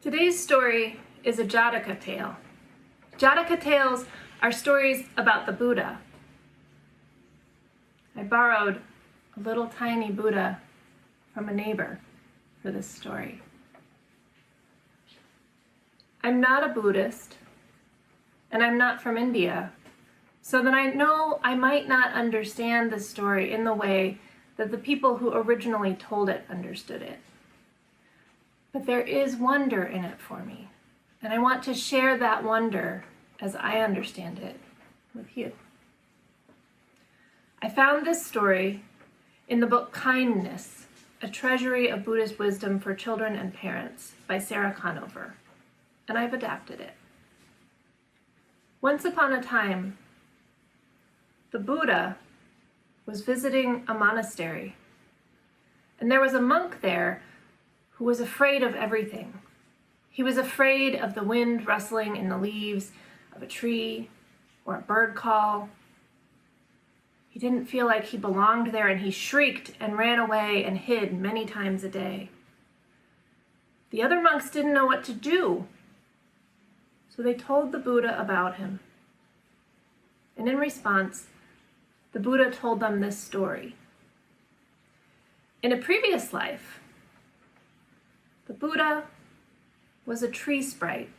Today's story is a Jataka tale. Jataka tales are stories about the Buddha. I borrowed a little tiny Buddha from a neighbor for this story. I'm not a Buddhist, and I'm not from India, so that I know I might not understand the story in the way that the people who originally told it understood it. But there is wonder in it for me, and I want to share that wonder as I understand it with you. I found this story in the book Kindness, A Treasury of Buddhist Wisdom for Children and Parents by Sarah Conover, and I've adapted it. Once upon a time, the Buddha was visiting a monastery, and there was a monk there who was afraid of everything. He was afraid of the wind rustling in the leaves of a tree or a bird call. He didn't feel like he belonged there, and he shrieked and ran away and hid many times a day. The other monks didn't know what to do, so they told the Buddha about him. And in response, the Buddha told them this story. In a previous life, the Buddha was a tree sprite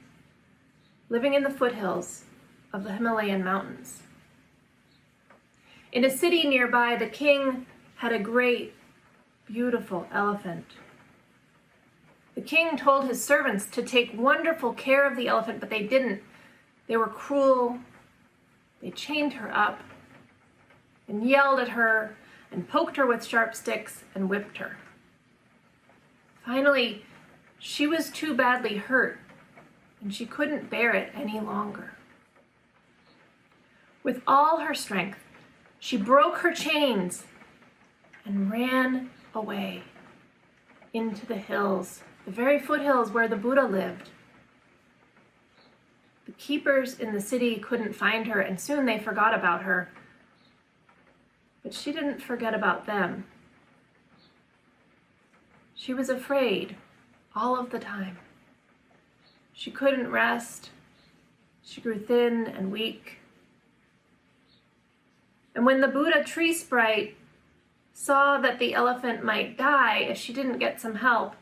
living in the foothills of the Himalayan mountains. In a city nearby, the king had a great, beautiful elephant. The king told his servants to take wonderful care of the elephant, but they didn't. They were cruel. They chained her up and yelled at her and poked her with sharp sticks and whipped her. Finally, she was too badly hurt, and she couldn't bear it any longer. With all her strength, she broke her chains and ran away into the hills, the very foothills where the Buddha lived. The keepers in the city couldn't find her, and soon they forgot about her. But she didn't forget about them. She was afraid all of the time. She couldn't rest. She grew thin and weak. And when the Buddha tree sprite saw that the elephant might die if she didn't get some help,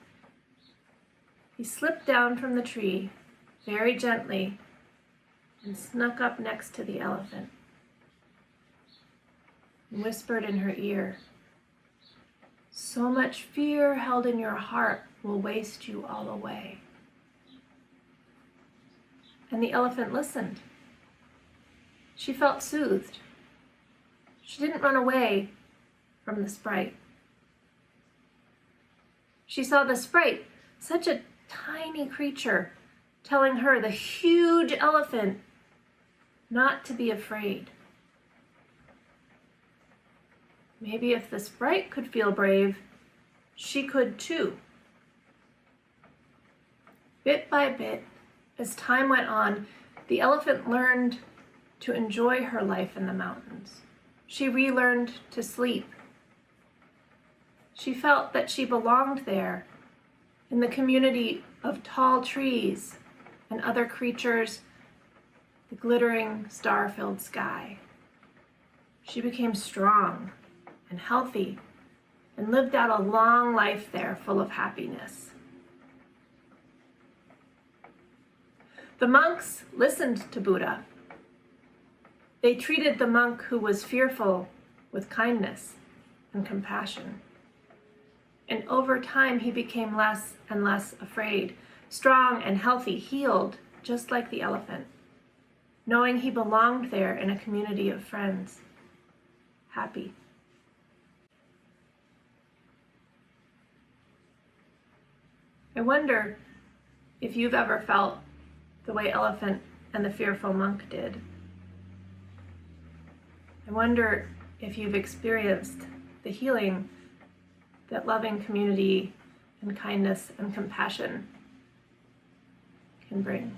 he slipped down from the tree very gently and snuck up next to the elephant and whispered in her ear, "So much fear held in your heart will waste you all away." And the elephant listened. She felt soothed. She didn't run away from the sprite. She saw the sprite, such a tiny creature, telling her, the huge elephant, not to be afraid. Maybe if the sprite could feel brave, she could too. Bit by bit, as time went on, the elephant learned to enjoy her life in the mountains. She relearned to sleep. She felt that she belonged there in the community of tall trees and other creatures, the glittering star-filled sky. She became strong and healthy and lived out a long life there full of happiness. The monks listened to Buddha. They treated the monk who was fearful with kindness and compassion. And over time, he became less and less afraid, strong and healthy, healed, just like the elephant, knowing he belonged there in a community of friends, happy. I wonder if you've ever felt the way elephant and the fearful monk did. I wonder if you've experienced the healing that loving community and kindness and compassion can bring.